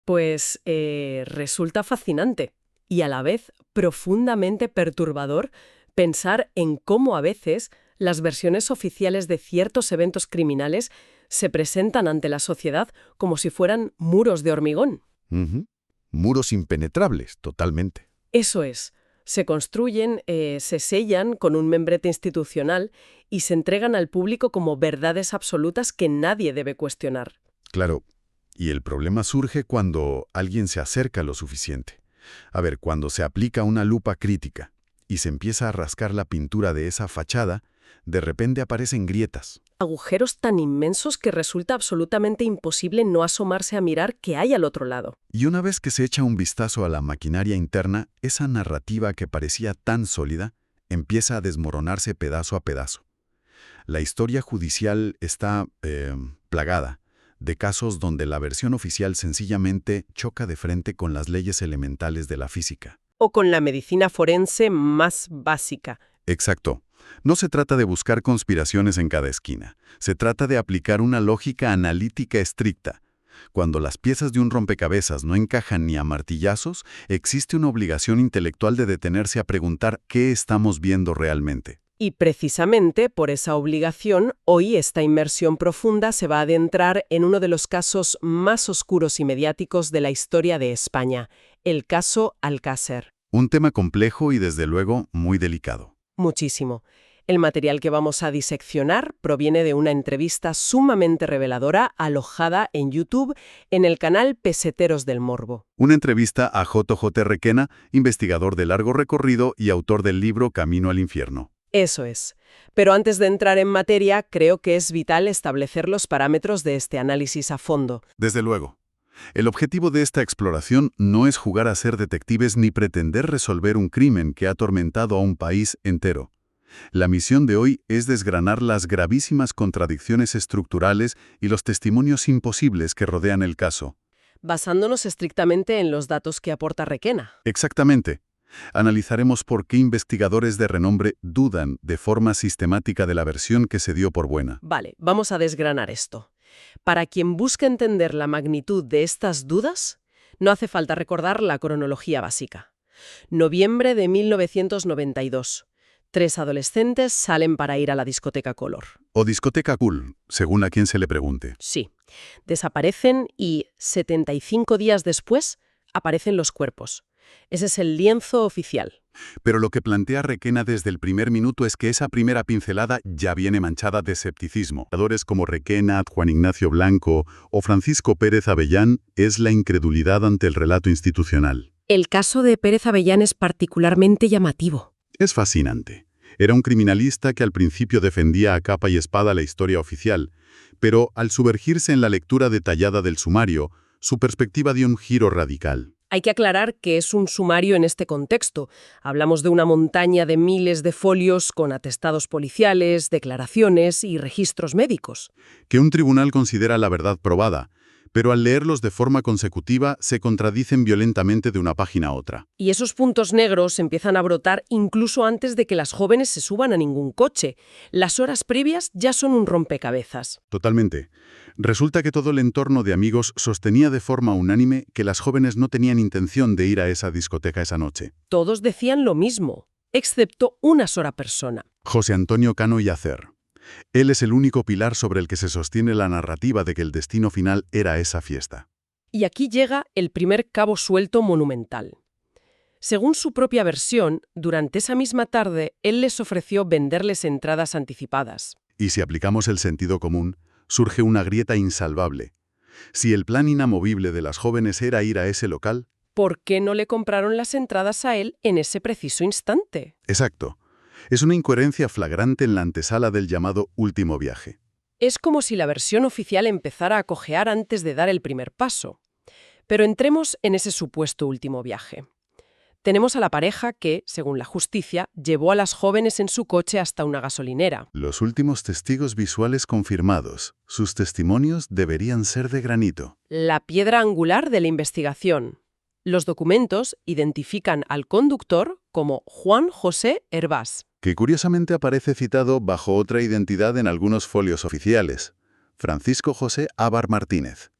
Pues resulta fascinante y a la vez profundamente perturbador pensar en cómo a veces las versiones oficiales de ciertos eventos criminales se presentan ante la sociedad como si fueran muros de hormigón. Ujú. Muros impenetrables, totalmente. Eso es, se construyen, se sellan con un membrete institucional y se entregan al público como verdades absolutas que nadie debe cuestionar. Claro, y el problema surge cuando alguien se acerca lo suficiente. A ver, cuando se aplica una lupa crítica y se empieza a rascar la pintura de esa fachada, de repente aparecen grietas. Agujeros tan inmensos que resulta absolutamente imposible no asomarse a mirar qué hay al otro lado. Y una vez que se echa un vistazo a la maquinaria interna, esa narrativa que parecía tan sólida empieza a desmoronarse pedazo a pedazo. La historia judicial está plagada de casos donde la versión oficial sencillamente choca de frente con las leyes elementales de la física. O con la medicina forense más básica. Exacto. No se trata de buscar conspiraciones en cada esquina. Se trata de aplicar una lógica analítica estricta. Cuando las piezas de un rompecabezas no encajan ni a martillazos, existe una obligación intelectual de detenerse a preguntar qué estamos viendo realmente. Y precisamente por esa obligación, hoy esta inmersión profunda se va a adentrar en uno de los casos más oscuros y mediáticos de la historia de España, el caso Alcácer. Un tema complejo y desde luego muy delicado. Muchísimo. El material que vamos a diseccionar proviene de una entrevista sumamente reveladora alojada en YouTube en el canal Peseteros del Morbo. Una entrevista a JJ Requena, investigador de largo recorrido y autor del libro Camino al Infierno. Eso es. Pero antes de entrar en materia, creo que es vital establecer los parámetros de este análisis a fondo. Desde luego. El objetivo de esta exploración no es jugar a ser detectives ni pretender resolver un crimen que ha atormentado a un país entero. La misión de hoy es desgranar las gravísimas contradicciones estructurales y los testimonios imposibles que rodean el caso. Basándonos estrictamente en los datos que aporta Requena. Exactamente. Analizaremos por qué investigadores de renombre dudan de forma sistemática de la versión que se dio por buena. Vale, vamos a desgranar esto. Para quien busque entender la magnitud de estas dudas, no hace falta recordar la cronología básica. Noviembre de 1992. 3 adolescentes salen para ir a la discoteca Color. O discoteca Cool, según a quien se le pregunte. Sí. Desaparecen y 75 días después aparecen los cuerpos. Ese es el lienzo oficial. Pero lo que plantea Requena desde el primer minuto es que esa primera pincelada ya viene manchada de escepticismo. Autores como Requena, Juan Ignacio Blanco o Francisco Pérez Avellán es la incredulidad ante el relato institucional. El caso de Pérez Avellán es particularmente llamativo. Es fascinante. Era un criminalista que al principio defendía a capa y espada la historia oficial, pero al sumergirse en la lectura detallada del sumario, su perspectiva dio un giro radical. Hay que aclarar que es un sumario en este contexto. Hablamos de una montaña de miles de folios con atestados policiales, declaraciones y registros médicos. Que un tribunal considera la verdad probada, pero al leerlos de forma consecutiva se contradicen violentamente de una página a otra. Y esos puntos negros empiezan a brotar incluso antes de que las jóvenes se suban a ningún coche. Las horas previas ya son un rompecabezas. Totalmente. Resulta que todo el entorno de amigos sostenía de forma unánime que las jóvenes no tenían intención de ir a esa discoteca esa noche. Todos decían lo mismo, excepto una sola persona. José Antonio Cano Yacer. Él es el único pilar sobre el que se sostiene la narrativa de que el destino final era esa fiesta. Y aquí llega el primer cabo suelto monumental. Según su propia versión, durante esa misma tarde, él les ofreció venderles entradas anticipadas. Y si aplicamos el sentido común, surge una grieta insalvable. Si el plan inamovible de las jóvenes era ir a ese local... ¿Por qué no le compraron las entradas a él en ese preciso instante? Exacto. Es una incoherencia flagrante en la antesala del llamado último viaje. Es como si la versión oficial empezara a cojear antes de dar el primer paso. Pero entremos en ese supuesto último viaje. Tenemos a la pareja que, según la justicia, llevó a las jóvenes en su coche hasta una gasolinera. Los últimos testigos visuales confirmados. Sus testimonios deberían ser de granito. La piedra angular de la investigación. Los documentos identifican al conductor como Juan José Hervás. Que curiosamente aparece citado bajo otra identidad en algunos folios oficiales. Francisco José Ávar Martínez.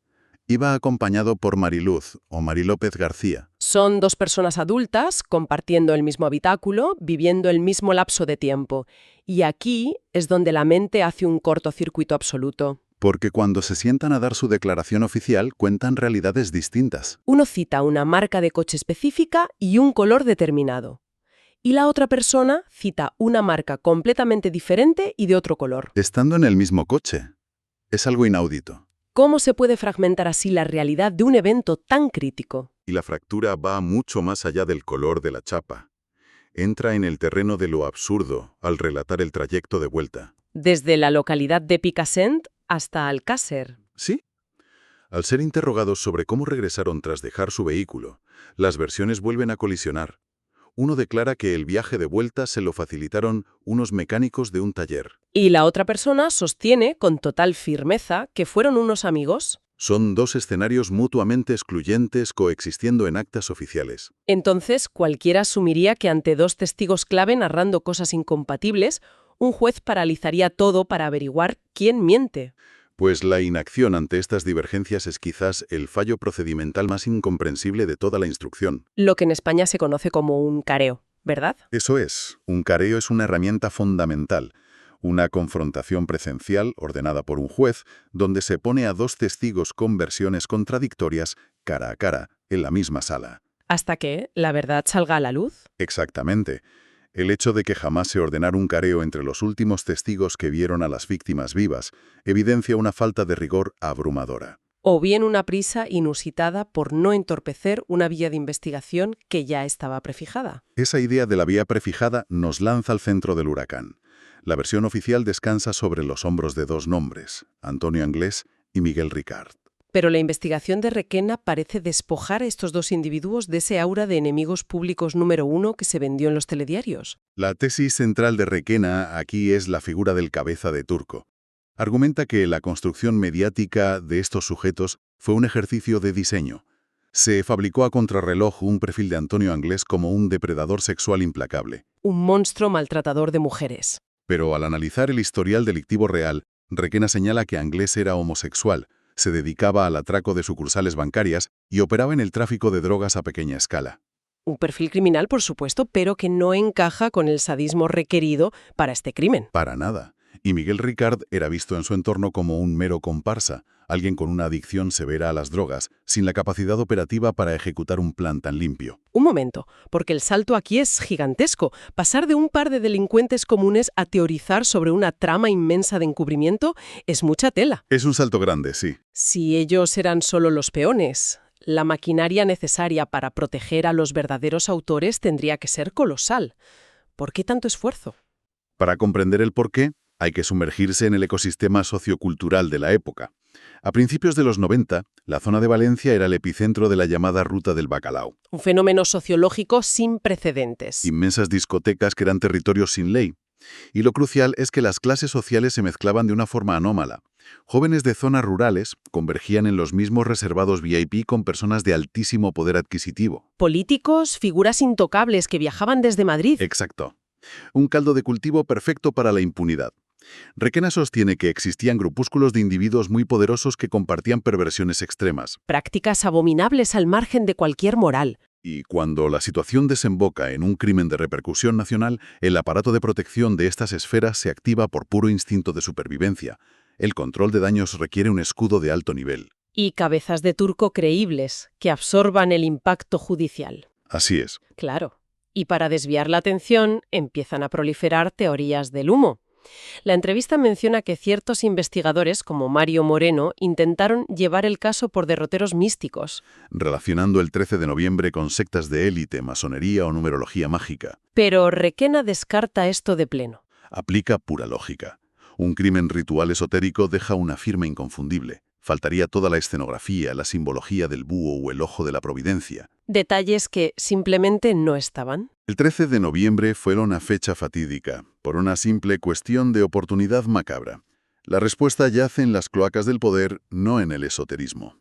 Iba acompañado por Mariluz o Mari López García. Son dos personas adultas compartiendo el mismo habitáculo, viviendo el mismo lapso de tiempo. Y aquí es donde la mente hace un cortocircuito absoluto. Porque cuando se sientan a dar su declaración oficial, cuentan realidades distintas. Uno cita una marca de coche específica y un color determinado. Y la otra persona cita una marca completamente diferente y de otro color. Estando en el mismo coche. Es algo inaudito. ¿Cómo se puede fragmentar así la realidad de un evento tan crítico? Y la fractura va mucho más allá del color de la chapa. Entra en el terreno de lo absurdo al relatar el trayecto de vuelta. Desde la localidad de Picassent hasta Alcácer. ¿Sí? Al ser interrogados sobre cómo regresaron tras dejar su vehículo, las versiones vuelven a colisionar. Uno declara que el viaje de vuelta se lo facilitaron unos mecánicos de un taller. Y la otra persona sostiene con total firmeza que fueron unos amigos. Son dos escenarios mutuamente excluyentes coexistiendo en actas oficiales. Entonces, cualquiera asumiría que ante dos testigos clave narrando cosas incompatibles, un juez paralizaría todo para averiguar quién miente. Pues la inacción ante estas divergencias es quizás el fallo procedimental más incomprensible de toda la instrucción. Lo que en España se conoce como un careo, ¿verdad? Eso es, un careo es una herramienta fundamental, una confrontación presencial ordenada por un juez, donde se pone a dos testigos con versiones contradictorias cara a cara, en la misma sala. Hasta que la verdad salga a la luz. Exactamente. El hecho de que jamás se ordenara un careo entre los últimos testigos que vieron a las víctimas vivas evidencia una falta de rigor abrumadora. O bien una prisa inusitada por no entorpecer una vía de investigación que ya estaba prefijada. Esa idea de la vía prefijada nos lanza al centro del huracán. La versión oficial descansa sobre los hombros de dos nombres, Antonio Anglés y Miguel Ricard. Pero la investigación de Requena parece despojar a estos dos individuos de ese aura de enemigos públicos número 1 que se vendió en los telediarios. La tesis central de Requena aquí es la figura del cabeza de turco. Argumenta que la construcción mediática de estos sujetos fue un ejercicio de diseño. Se fabricó a contrarreloj un perfil de Antonio Anglés como un depredador sexual implacable. Un monstruo maltratador de mujeres. Pero al analizar el historial delictivo real, Requena señala que Anglés era homosexual, se dedicaba al atraco de sucursales bancarias y operaba en el tráfico de drogas a pequeña escala. Un perfil criminal, por supuesto, pero que no encaja con el sadismo requerido para este crimen. Para nada. Y Miguel Ricard era visto en su entorno como un mero comparsa, alguien con una adicción severa a las drogas, sin la capacidad operativa para ejecutar un plan tan limpio. Un momento, porque el salto aquí es gigantesco. Pasar de un par de delincuentes comunes a teorizar sobre una trama inmensa de encubrimiento es mucha tela. Es un salto grande, sí. Si ellos eran solo los peones, la maquinaria necesaria para proteger a los verdaderos autores tendría que ser colosal. ¿Por qué tanto esfuerzo? Para comprender el porqué, hay que sumergirse en el ecosistema sociocultural de la época. A principios de los 90, la zona de Valencia era el epicentro de la llamada Ruta del Bacalao. Un fenómeno sociológico sin precedentes. Inmensas discotecas que eran territorios sin ley. Y lo crucial es que las clases sociales se mezclaban de una forma anómala. Jóvenes de zonas rurales convergían en los mismos reservados VIP con personas de altísimo poder adquisitivo. Políticos, figuras intocables que viajaban desde Madrid. Exacto. Un caldo de cultivo perfecto para la impunidad. Requena sostiene que existían grupúsculos de individuos muy poderosos que compartían perversiones extremas. Prácticas abominables al margen de cualquier moral. Y cuando la situación desemboca en un crimen de repercusión nacional, el aparato de protección de estas esferas se activa por puro instinto de supervivencia. El control de daños requiere un escudo de alto nivel. Y cabezas de turco creíbles, que absorban el impacto judicial. Así es. Claro. Y para desviar la atención, empiezan a proliferar teorías del humo. La entrevista menciona que ciertos investigadores, como Mario Moreno, intentaron llevar el caso por derroteros místicos. Relacionando el 13 de noviembre con sectas de élite, masonería o numerología mágica. Pero Requena descarta esto de pleno. Aplica pura lógica. Un crimen ritual esotérico deja una firma inconfundible. Faltaría toda la escenografía, la simbología del búho o el ojo de la providencia. Detalles que simplemente no estaban. El 13 de noviembre fue una fecha fatídica, por una simple cuestión de oportunidad macabra. La respuesta yace en las cloacas del poder, no en el esoterismo.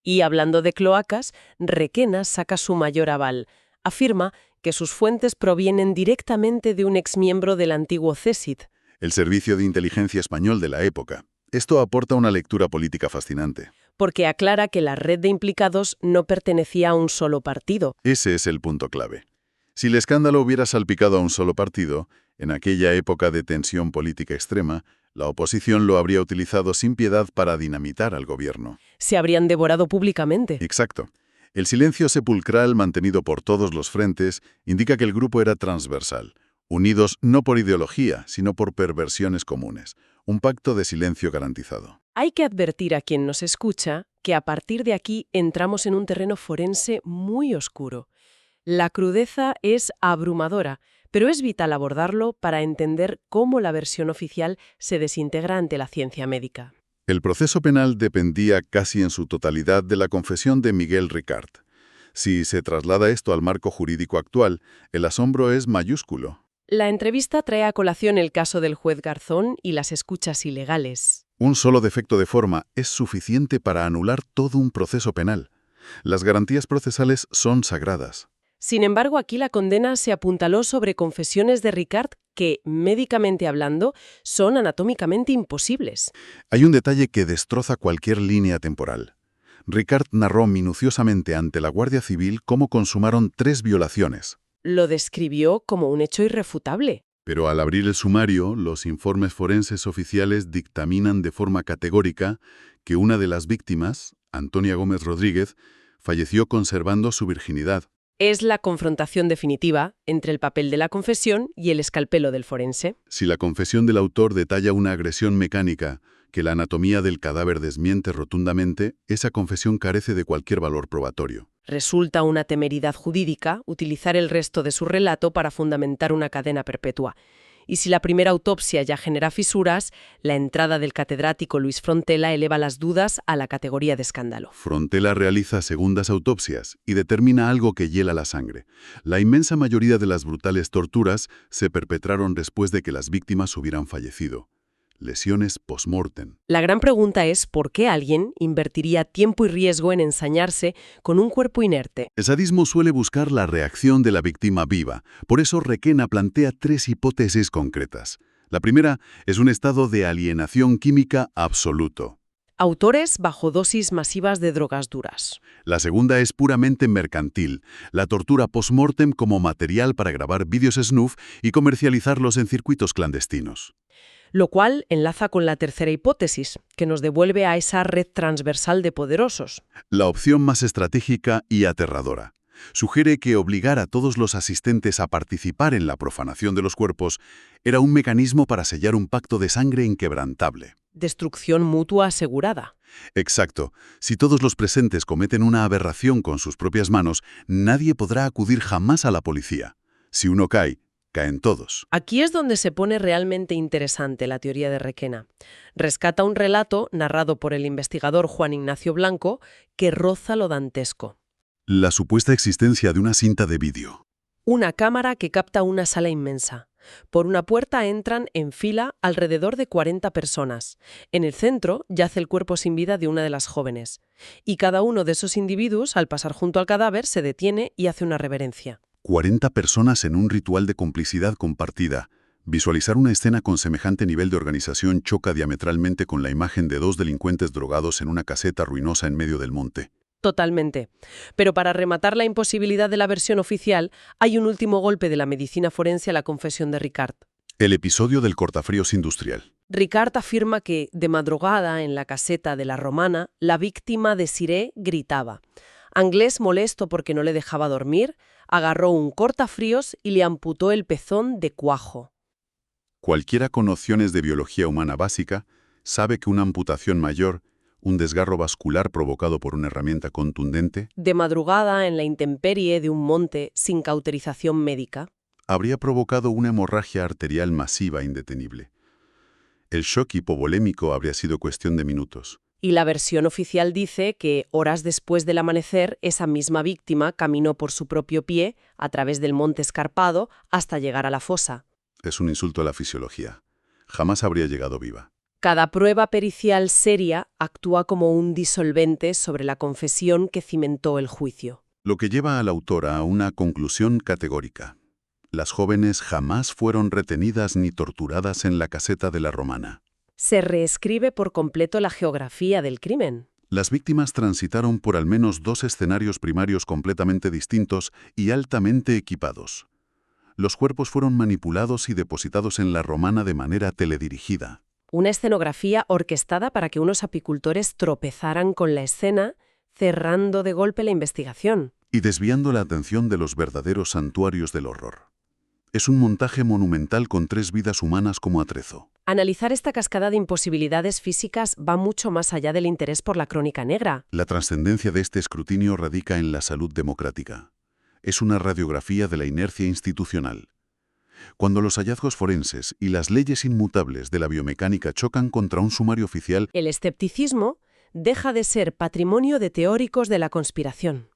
Y hablando de cloacas, Requena saca su mayor aval. Afirma que sus fuentes provienen directamente de un exmiembro del antiguo CSIC. El Servicio de Inteligencia Español de la época. Esto aporta una lectura política fascinante. porque aclara que la red de implicados no pertenecía a un solo partido. Ese es el punto clave. Si el escándalo hubiera salpicado a un solo partido, en aquella época de tensión política extrema, la oposición lo habría utilizado sin piedad para dinamitar al gobierno. Se habrían devorado públicamente. Exacto. El silencio sepulcral mantenido por todos los frentes indica que el grupo era transversal, unidos no por ideología, sino por perversiones comunes. Un pacto de silencio garantizado. Hay que advertir a quien nos escucha que a partir de aquí entramos en un terreno forense muy oscuro. La crudeza es abrumadora, pero es vital abordarlo para entender cómo la versión oficial se desintegra ante la ciencia médica. El proceso penal dependía casi en su totalidad de la confesión de Miguel Ricard. Si se traslada esto al marco jurídico actual, el asombro es mayúsculo. La entrevista trae a colación el caso del juez Garzón y las escuchas ilegales. Un solo defecto de forma es suficiente para anular todo un proceso penal. Las garantías procesales son sagradas. Sin embargo, aquí la condena se apuntaló sobre confesiones de Ricard que, médicamente hablando, son anatómicamente imposibles. Hay un detalle que destroza cualquier línea temporal. Ricard narró minuciosamente ante la Guardia Civil cómo consumaron 3 violaciones. Lo describió como un hecho irrefutable. Pero al abrir el sumario, los informes forenses oficiales dictaminan de forma categórica que una de las víctimas, Antonia Gómez Rodríguez, falleció conservando su virginidad. Es la confrontación definitiva entre el papel de la confesión y el escalpelo del forense. Si la confesión del autor detalla una agresión mecánica que la anatomía del cadáver desmiente rotundamente, esa confesión carece de cualquier valor probatorio. Resulta una temeridad jurídica utilizar el resto de su relato para fundamentar una cadena perpetua. Y si la primera autopsia ya genera fisuras, la entrada del catedrático Luis Frontela eleva las dudas a la categoría de escándalo. Frontela realiza segundas autopsias y determina algo que hiela la sangre. La inmensa mayoría de las brutales torturas se perpetraron después de que las víctimas hubieran fallecido. Lesiones post-mortem. La gran pregunta es ¿por qué alguien invertiría tiempo y riesgo en ensañarse con un cuerpo inerte? El sadismo suele buscar la reacción de la víctima viva. Por eso Requena plantea 3 hipótesis concretas. La primera es un estado de alienación química absoluto. Autores bajo dosis masivas de drogas duras. La segunda es puramente mercantil, la tortura post-mortem como material para grabar vídeos snuff y comercializarlos en circuitos clandestinos. Lo cual enlaza con la tercera hipótesis, que nos devuelve a esa red transversal de poderosos. La opción más estratégica y aterradora. Sugiere que obligar a todos los asistentes a participar en la profanación de los cuerpos era un mecanismo para sellar un pacto de sangre inquebrantable. Destrucción mutua asegurada. Exacto. Si todos los presentes cometen una aberración con sus propias manos, nadie podrá acudir jamás a la policía. Si uno cae, caen todos. Aquí es donde se pone realmente interesante la teoría de Requena. Rescata un relato narrado por el investigador Juan Ignacio Blanco que roza lo dantesco. La supuesta existencia de una cinta de vídeo. Una cámara que capta una sala inmensa. Por una puerta entran en fila alrededor de 40 personas. En el centro yace el cuerpo sin vida de una de las jóvenes. Y cada uno de esos individuos, al pasar junto al cadáver, se detiene y hace una reverencia. 40 personas en un ritual de complicidad compartida. Visualizar una escena con semejante nivel de organización choca diametralmente con la imagen de 2 delincuentes drogados en una caseta ruinosa en medio del monte. Totalmente. Pero para rematar la imposibilidad de la versión oficial, hay un último golpe de la medicina forense a la confesión de Ricard. El episodio del cortafríos industrial. Ricard afirma que, de madrugada, en la caseta de la Romana, la víctima de Siré gritaba. Anglés, molesto porque no le dejaba dormir, agarró un cortafríos y le amputó el pezón de cuajo. Cualquiera con nociones de biología humana básica sabe que una amputación mayor, un desgarro vascular provocado por una herramienta contundente, de madrugada en la intemperie de un monte sin cauterización médica, habría provocado una hemorragia arterial masiva indetenible. El shock hipovolémico habría sido cuestión de minutos. Y la versión oficial dice que, horas después del amanecer, esa misma víctima caminó por su propio pie, a través del monte escarpado, hasta llegar a la fosa. Es un insulto a la fisiología. Jamás habría llegado viva. Cada prueba pericial seria actúa como un disolvente sobre la confesión que cimentó el juicio. Lo que lleva a la autora a una conclusión categórica. Las jóvenes jamás fueron retenidas ni torturadas en la caseta de la Romana. Se reescribe por completo la geografía del crimen. Las víctimas transitaron por al menos 2 escenarios primarios completamente distintos y altamente equipados. Los cuerpos fueron manipulados y depositados en la Romana de manera teledirigida. Una escenografía orquestada para que unos apicultores tropezaran con la escena, cerrando de golpe la investigación. Y desviando la atención de los verdaderos santuarios del horror. Es un montaje monumental con 3 vidas humanas como atrezo. Analizar esta cascada de imposibilidades físicas va mucho más allá del interés por la crónica negra. La trascendencia de este escrutinio radica en la salud democrática. Es una radiografía de la inercia institucional. Cuando los hallazgos forenses y las leyes inmutables de la biomecánica chocan contra un sumario oficial, El escepticismo deja de ser patrimonio de teóricos de la conspiración.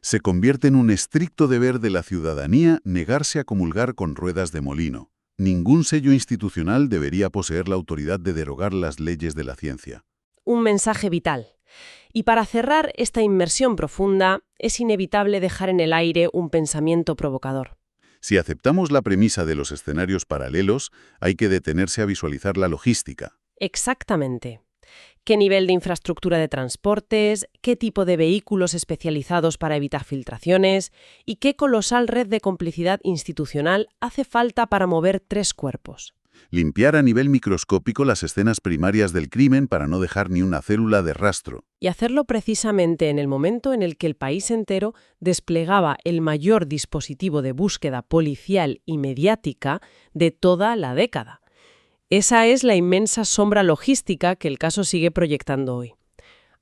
se convierte en un estricto deber de la ciudadanía negarse a comulgar con ruedas de molino. Ningún sello institucional debería poseer la autoridad de derogar las leyes de la ciencia. Un mensaje vital. Y para cerrar esta inmersión profunda, es inevitable dejar en el aire un pensamiento provocador. Si aceptamos la premisa de los escenarios paralelos, hay que detenerse a visualizar la logística. Exactamente. ¿Qué nivel de infraestructura de transportes? ¿Qué tipo de vehículos especializados para evitar filtraciones? ¿Y qué colosal red de complicidad institucional hace falta para mover 3 cuerpos? Limpiar a nivel microscópico las escenas primarias del crimen para no dejar ni una célula de rastro. Y hacerlo precisamente en el momento en el que el país entero desplegaba el mayor dispositivo de búsqueda policial y mediática de toda la década. Esa es la inmensa sombra logística que el caso sigue proyectando hoy.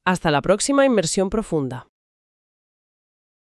Hasta la próxima inmersión profunda.